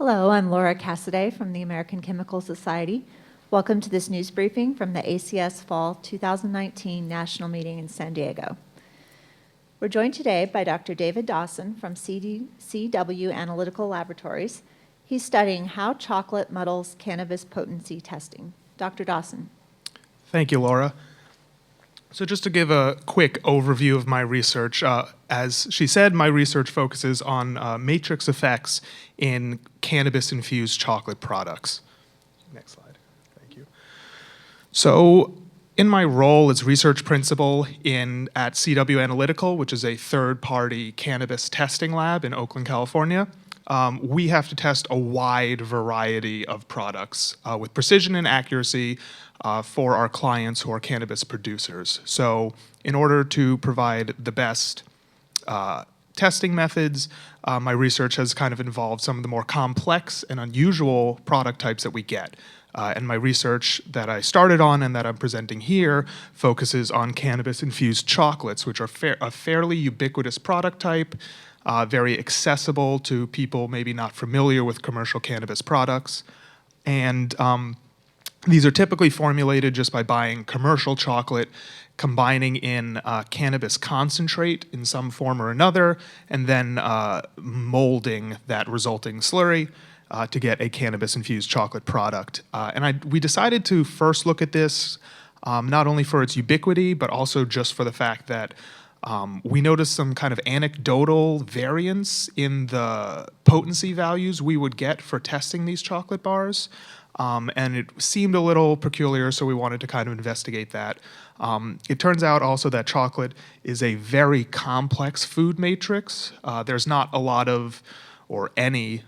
Hello, I'm Laura Cassidy from the American Chemical Society. Welcome to this news briefing from the ACS Fall 2019 National Meeting in San Diego. We're joined today by Dr. David Dawson from CW Analytical Laboratories. He's studying how chocolate muddles cannabis potency testing. Dr. Dawson. Thank you, Laura. So just to give a quick overview of my research, as she said, my research focuses on matrix effects in cannabis-infused chocolate products. Next slide. Thank you. So in my role as research principal at CW Analytical, which is a third-party cannabis testing lab in Oakland, California, we have to test a wide variety of products with precision and accuracy for our clients who are cannabis producers. So in order to provide the best testing methods, my research has kind of involved some of the more complex and unusual product types that we get. And my research that I started on and that I'm presenting here focuses on cannabis-infused chocolates, which are a fairly ubiquitous product type, very accessible to people maybe not familiar with commercial cannabis products. And these are typically formulated just by buying commercial chocolate, combining in cannabis concentrate in some form or another, and then molding that resulting slurry to get a cannabis-infused chocolate product. We decided to first look at this not only for its ubiquity, but also just for the fact that we noticed some kind of anecdotal variance in the potency values we would get for testing these chocolate bars. And it seemed a little peculiar, so we wanted to kind of investigate that. It turns out also that chocolate is a very complex food matrix. There's not a lot of, or any,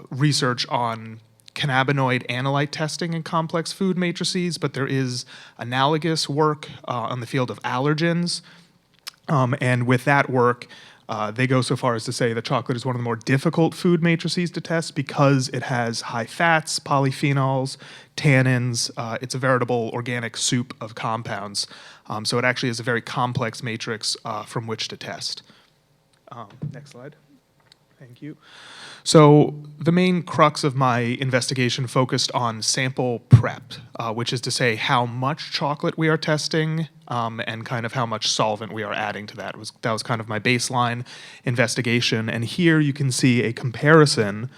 research on cannabinoid analyte testing in complex food matrices, but there is analogous work on the field of allergens. And with that work, they go so far as to say that chocolate is one of the more difficult food matrices to test because it has high fats, polyphenols, tannins. It's a veritable organic soup of compounds. So it actually is a very complex matrix from which to test. Next slide. Thank you. So the main crux of my investigation focused on sample prep, which is to say how much chocolate we are testing and kind of how much solvent we are adding to that. That was kind of my baseline investigation. And here you can see a comparison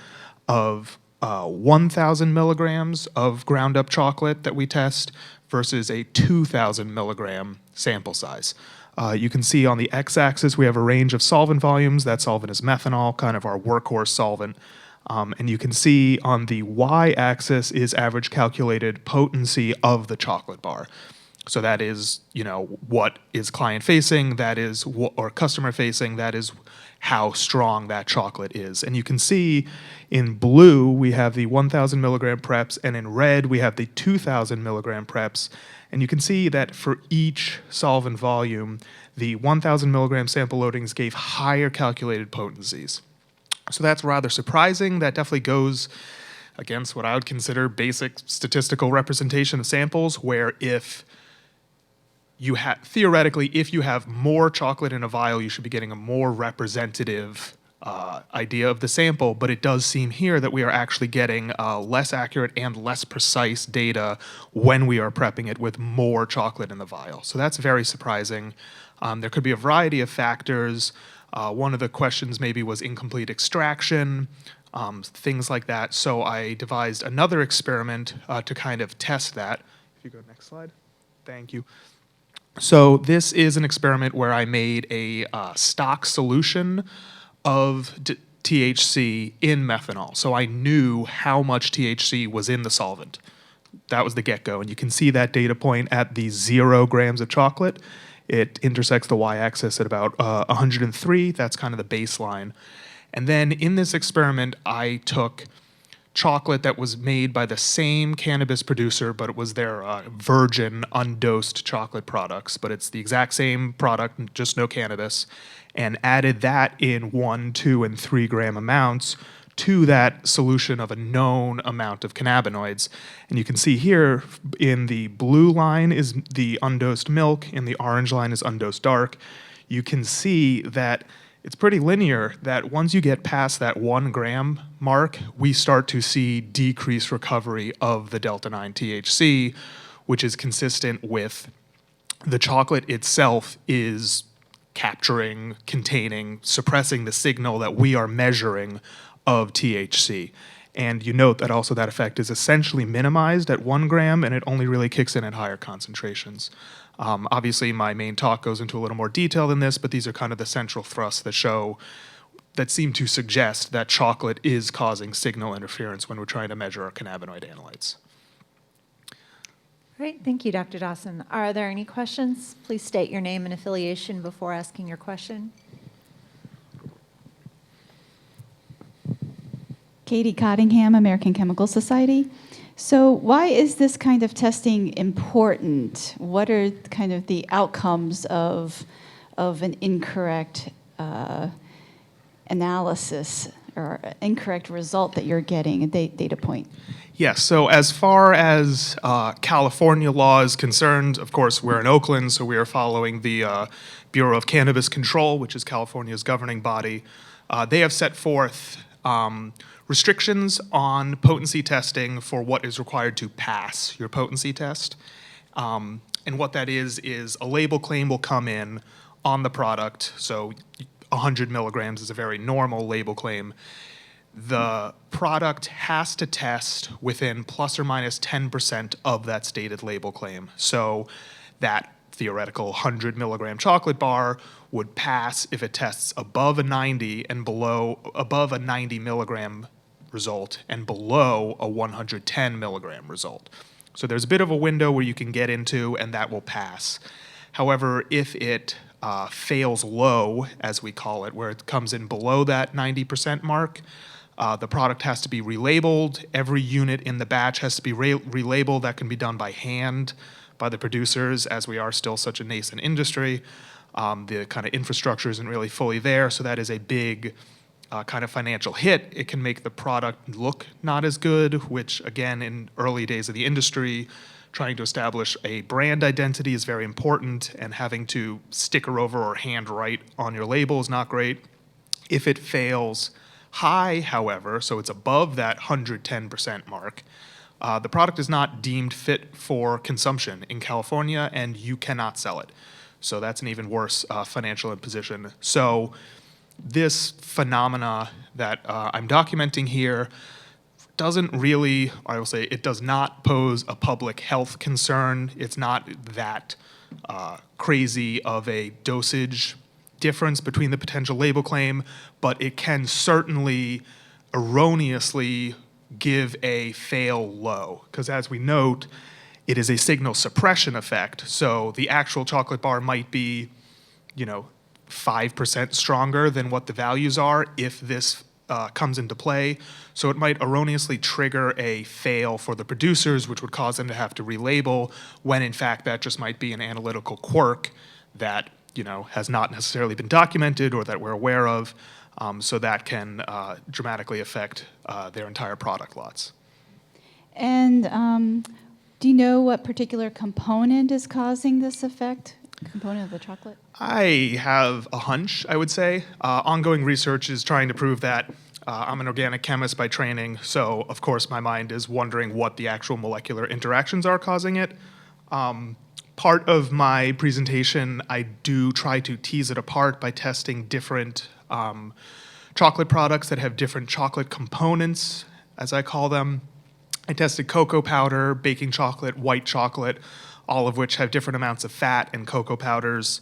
of 1,000 milligrams of ground up chocolate that we test versus a 2,000 milligram sample size. You can see on the x-axis we have a range of solvent volumes. That solvent is methanol, kind of our workhorse solvent. And you can see on the y-axis is average calculated potency of the chocolate bar. So that is, what is client-facing, that is, or customer-facing, that is how strong that chocolate is. And you can see in blue we have the 1,000 milligram preps, and in red we have the 2,000 milligram preps. And you can see that for each solvent volume, the 1,000 milligram sample loadings gave higher calculated potencies. So that's rather surprising. That definitely goes against what I would consider basic statistical representation of samples, where if you theoretically, if you have more chocolate in a vial, you should be getting a more representative idea of the sample, but it does seem here that we are actually getting less accurate and less precise data when we are prepping it with more chocolate in the vial. So that's very surprising. There could be a variety of factors. One of the questions maybe was incomplete extraction, things like that. So I devised another experiment to kind of test that. If you go next slide. Thank you. So this is an experiment where I made a stock solution of THC in methanol. So I knew how much THC was in the solvent. That was the get-go. And you can see that data point at the 0 grams of chocolate. It intersects the y-axis at about 103. That's kind of the baseline. And then in this experiment, I took chocolate that was made by the same cannabis producer, but it was their virgin, undosed chocolate products. But it's the exact same product, just no cannabis, and added that in 1, 2, and 3 gram amounts to that solution of a known amount of cannabinoids. And you can see here in the blue line is the undosed milk, in the orange line is undosed dark. You can see that it's pretty linear that once you get past that 1 gram mark, we start to see decreased recovery of the delta 9 THC, which is consistent with the chocolate itself is capturing, containing, suppressing the signal that we are measuring of THC. And you note that also that effect is essentially minimized at 1 gram, and it only really kicks in at higher concentrations. Obviously, my main talk goes into a little more detail than this, but these are kind of the central thrusts that seem to suggest that chocolate is causing signal interference when we're trying to measure our cannabinoid analytes. Great, thank you, Dr. Dawson. Are there any questions? Please state your name and affiliation before asking your question. Katie Cottingham, American Chemical Society. So why is this kind of testing important? What are kind of the outcomes of an incorrect analysis or incorrect result that you're getting, a data point? Yes, so as far as California law is concerned, of course, we're in Oakland, so we are following the Bureau of Cannabis Control, which is California's governing body. They have set forth restrictions on potency testing for what is required to pass your potency test. And what that is a label claim will come in on the product. So 100 milligrams is a very normal label claim. The product has to test within plus or minus 10% of that stated label claim. So that theoretical 100 milligram chocolate bar would pass if it tests above a 90 and above a 90 milligram result and below a 110 milligram result. So there's a bit of a window where you can get into and that will pass. However, if it fails low, as we call it, where it comes in below that 90% mark, the product has to be relabeled. Every unit in the batch has to be relabeled. That can be done by hand by the producers, as we are still such a nascent industry. The kind of infrastructure isn't really fully there, so that is a big kind of financial hit. It can make the product look not as good, which again, in early days of the industry, trying to establish a brand identity is very important, and having to sticker over or handwrite on your label is not great. If it fails high, however, so it's above that 110% mark, the product is not deemed fit for consumption in California, and you cannot sell it. So that's an even worse financial imposition. So this phenomena that I'm documenting here doesn't really, I will say, it does not pose a public health concern. It's not that crazy of a dosage difference between the potential label claim, but it can certainly erroneously give a fail low, because as we note, it is a signal suppression effect. So the actual chocolate bar might be, 5% stronger than what the values are if this comes into play. So it might erroneously trigger a fail for the producers, which would cause them to have to relabel, when in fact that just might be an analytical quirk that has not necessarily been documented or that we're aware of. So that can dramatically affect their entire product lots. And do you know what particular component is causing this effect? Component of the chocolate? I have a hunch, I would say. Ongoing research is trying to prove that. I'm an organic chemist by training, so of course my mind is wondering what the actual molecular interactions are causing it. Part of my presentation, I do try to tease it apart by testing different chocolate products that have different chocolate components, as I call them. I tested cocoa powder, baking chocolate, white chocolate, all of which have different amounts of fat and cocoa powders.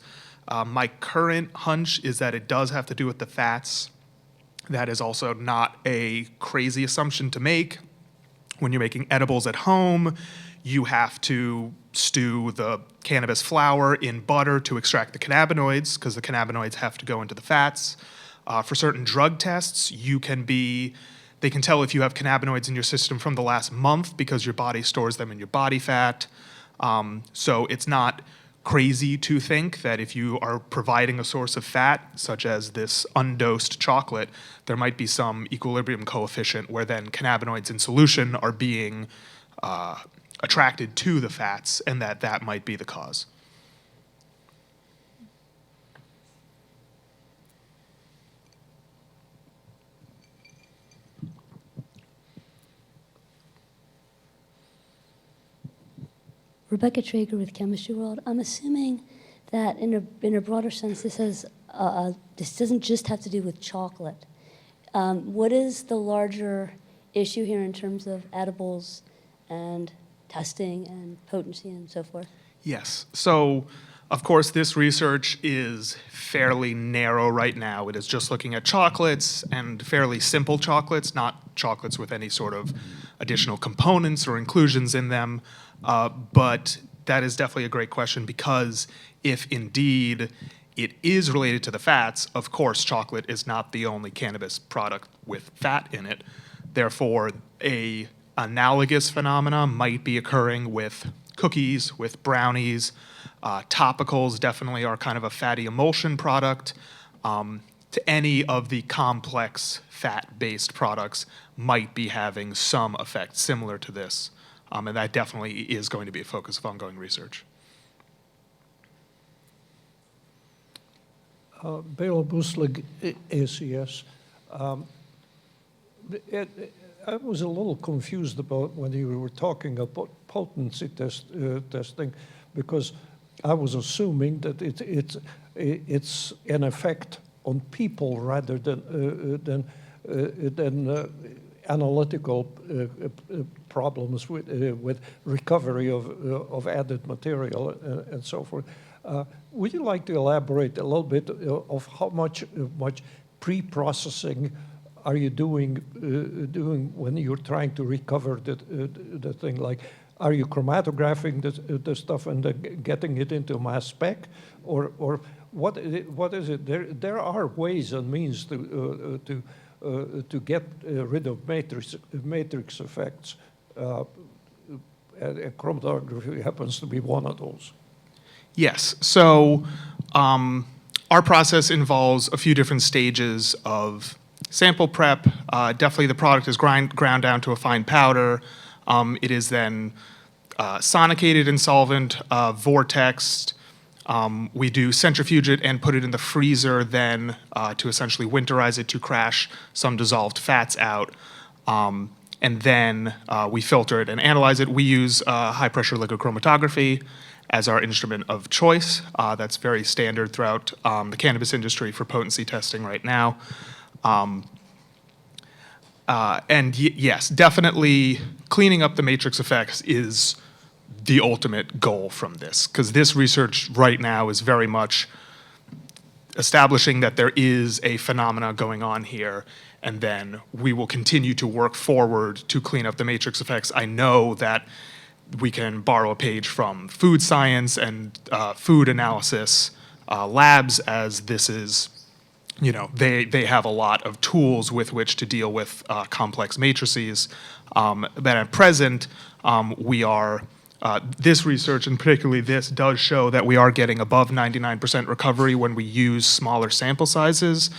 My current hunch is that it does have to do with the fats. That is also not a crazy assumption to make. When you're making edibles at home, you have to stew the cannabis flower in butter to extract the cannabinoids, because the cannabinoids have to go into the fats. For certain drug tests, they can tell if you have cannabinoids in your system from the last month because your body stores them in your body fat. So it's not crazy to think that if you are providing a source of fat, such as this undosed chocolate, there might be some equilibrium coefficient where then cannabinoids in solution are being attracted to the fats, and that might be the cause. Rebecca Traeger with Chemistry World. I'm assuming that in a broader sense, this doesn't just have to do with chocolate. What is the larger issue here in terms of edibles and testing and potency and so forth? Yes. So, of course, this research is fairly narrow right now. It is just looking at chocolates and fairly simple chocolates, not chocolates with any sort of additional components or inclusions in them. But that is definitely a great question, because if indeed it is related to the fats, of course, chocolate is not the only cannabis product with fat in it. Therefore, a analogous phenomena might be occurring with cookies, with brownies. Topicals definitely are kind of a fatty emulsion product. To any of the complex fat-based products might be having some effect similar to this. And that definitely is going to be a focus of ongoing research. Bela Buslig, ACS. I was a little confused about when you were talking about potency testing, because I was assuming that it's an effect on people rather than analytical problems with recovery of added material and so forth. Would you like to elaborate a little bit of how much pre-processing are you doing when you're trying to recover the thing? Like, are you chromatographing the stuff and then getting it into mass spec, or what is it? There are ways and means to get rid of matrix effects. Chromatography happens to be one of those. Yes. So our process involves a few different stages of sample prep. Definitely the product is ground down to a fine powder. It is then sonicated in solvent, vortexed. We do centrifuge it and put it in the freezer then to essentially winterize it to crash some dissolved fats out. And then we filter it and analyze it. We use high-pressure liquid chromatography as our instrument of choice. That's very standard throughout the cannabis industry for potency testing right now. Yes, definitely cleaning up the matrix effects is the ultimate goal from this, because this research right now is very much establishing that there is a phenomena going on here, and then we will continue to work forward to clean up the matrix effects. I know that we can borrow a page from food science and food analysis labs, as this is, you know, they have a lot of tools with which to deal with complex matrices. But at present, we are, this research, and particularly this, does show that we are getting above 99% recovery when we use smaller sample sizes.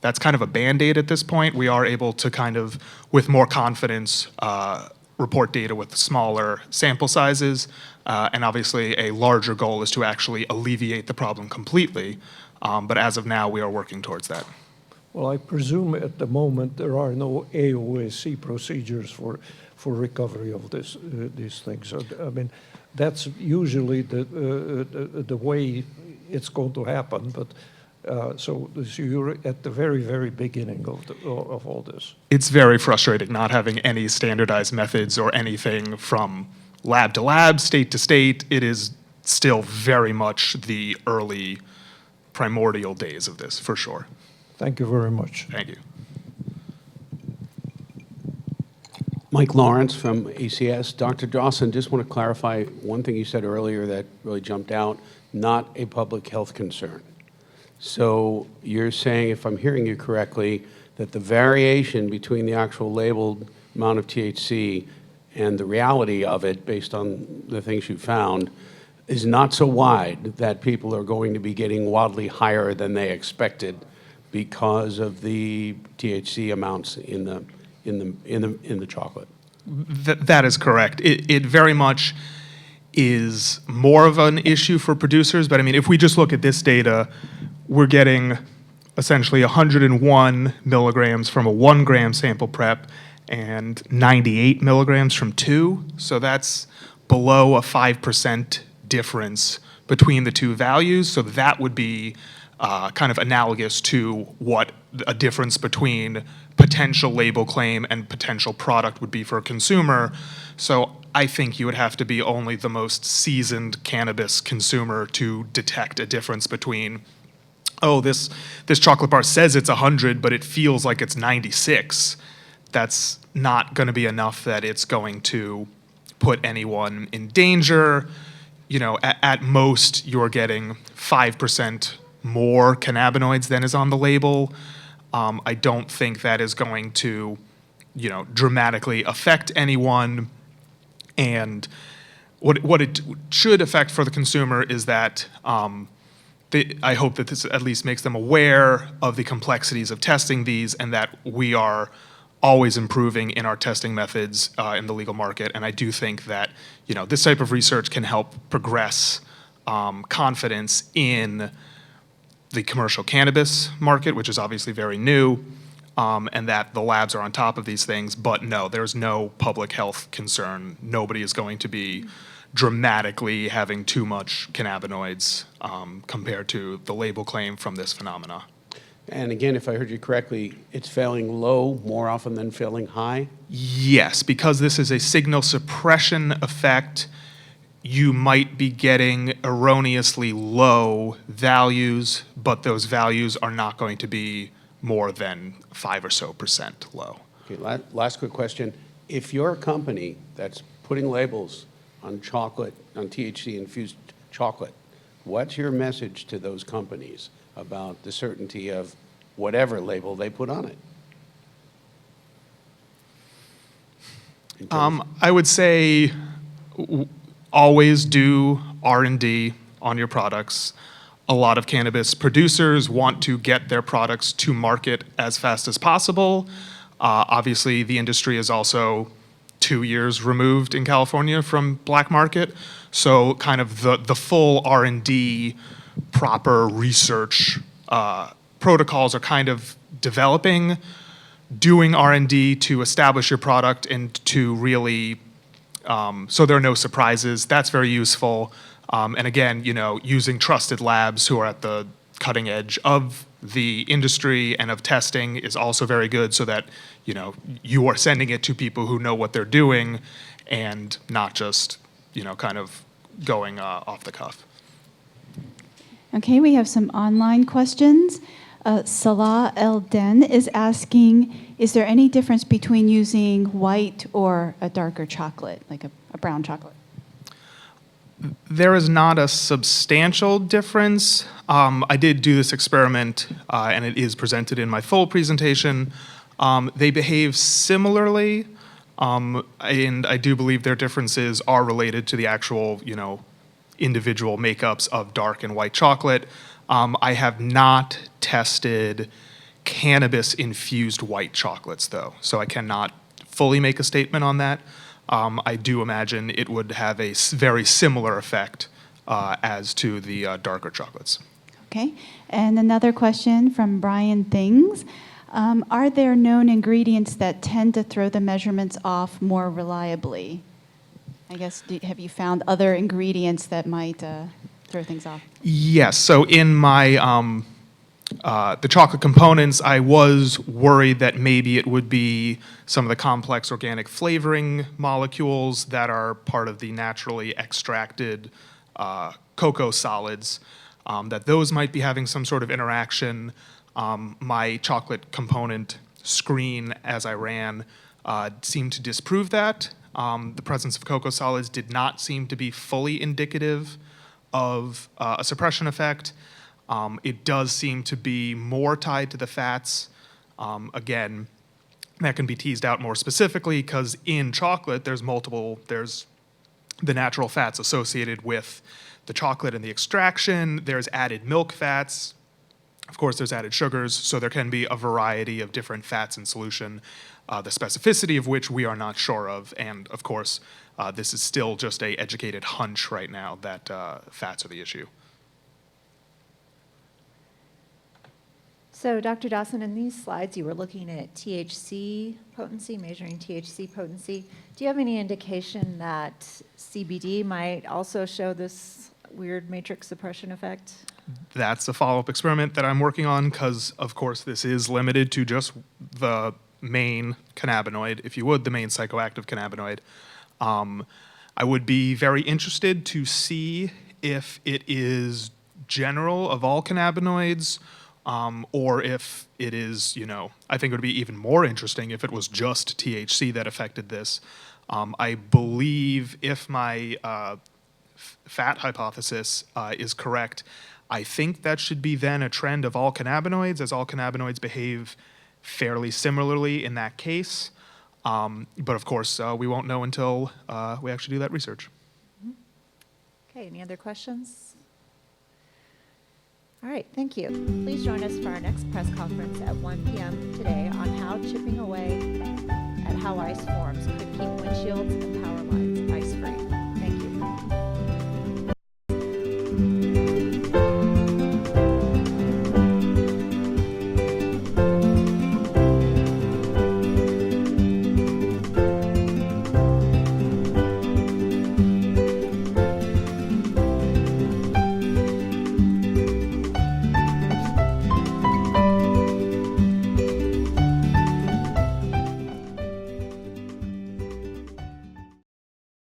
That's kind of a Band-Aid at this point. We are able to kind of, with more confidence, report data with smaller sample sizes. And obviously, a larger goal is to actually alleviate the problem completely. But as of now, we are working towards that. Well, I presume at the moment there are no AOAC procedures for recovery of these things. So, I mean, that's usually the way it's going to happen. But so you're at the very, very beginning of all this. It's very frustrating not having any standardized methods or anything from lab to lab, state to state. It is still very much the early primordial days of this, for sure. Thank you very much. Thank you. Mike Lawrence from ACS. Dr. Dawson, just want to clarify one thing you said earlier that really jumped out, not a public health concern. So you're saying, if I'm hearing you correctly, that the variation between the actual labeled amount of THC and the reality of it, based on the things you found, is not so wide that people are going to be getting wildly higher than they expected because of the THC amounts in the chocolate. That is correct. It very much is more of an issue for producers, but I mean, if we just look at this data, we're getting essentially 101 milligrams from a 1 gram sample prep and 98 milligrams from 2. So that's below a 5% difference between the two values. So that would be kind of analogous to what a difference between potential label claim and potential product would be for a consumer. So I think you would have to be only the most seasoned cannabis consumer to detect a difference between, oh, this chocolate bar says it's 100, but it feels like it's 96. That's not going to be enough that it's going to put anyone in danger. You know, at most, you're getting 5% more cannabinoids than is on the label. I don't think that is going to, you know, dramatically affect anyone. And what it should affect for the consumer is that I hope that this at least makes them aware of the complexities of testing these, and that we are always improving in our testing methods in the legal market. And I do think that, you know, this type of research can help progress confidence in the commercial cannabis market, which is obviously very new, and that the labs are on top of these things. But no, there's no public health concern. Nobody is going to be dramatically having too much cannabinoids compared to the label claim from this phenomena. And again, if I heard you correctly, it's failing low more often than failing high? Yes, because this is a signal suppression effect, you might be getting erroneously low values, but those values are not going to be more than 5% or so low. Okay, last quick question. If you're a company that's putting labels on chocolate, on THC-infused chocolate, what's your message to those companies about the certainty of whatever label they put on it? I would say always do R&D on your products. A lot of cannabis producers want to get their products to market as fast as possible. Obviously, the industry is also 2 years removed in California from black market, so kind of the full R&D, proper research protocols are kind of developing. Doing R&D to establish your product and to really, so there are no surprises, that's very useful. And again, you know, using trusted labs who are at the cutting edge of the industry and of testing is also very good, so that, you know, you are sending it to people who know what they're doing and not just, you know, kind of going off the cuff. Okay, we have some online questions. Salah El Den is asking, is there any difference between using white or a darker chocolate, like a brown chocolate? There is not a substantial difference. I did do this experiment, and it is presented in my full presentation. They behave similarly, and I do believe their differences are related to the actual, you know, individual makeups of dark and white chocolate. I have not tested cannabis-infused white chocolates, though, so I cannot fully make a statement on that. I do imagine it would have a very similar effect as to the darker chocolates. Okay, and another question from Brian Things. Are there known ingredients that tend to throw the measurements off more reliably? I guess, have you found other ingredients that might throw things off? Yes, so in my the chocolate components, I was worried that maybe it would be some of the complex organic flavoring molecules that are part of the naturally extracted cocoa solids, that those might be having some sort of interaction. My chocolate component screen, as I ran, seemed to disprove that. The presence of cocoa solids did not seem to be fully indicative of a suppression effect. It does seem to be more tied to the fats. Again, that can be teased out more specifically because in chocolate there's the natural fats associated with the chocolate and the extraction. There's added milk fats. Of course, there's added sugars, so there can be a variety of different fats in solution, the specificity of which we are not sure of. And of course, this is still just an educated hunch right now that fats are the issue. So, Dr. Dawson, in these slides, you were looking at THC potency, measuring THC potency. Do you have any indication that CBD might also show this weird matrix suppression effect? That's a follow-up experiment that I'm working on because, of course, this is limited to just the main cannabinoid, if you would, the main psychoactive cannabinoid. I would be very interested to see if it is general of all cannabinoids, or if it is, I think it would be even more interesting if it was just THC that affected this. I believe if my fat hypothesis is correct, I think that should be then a trend of all cannabinoids, as all cannabinoids behave fairly similarly in that case. But of course, we won't know until we actually do that research. Okay, any other questions? All right, thank you. Please join us for our next press conference at 1 p.m. today on how chipping away at how ice forms could keep windshields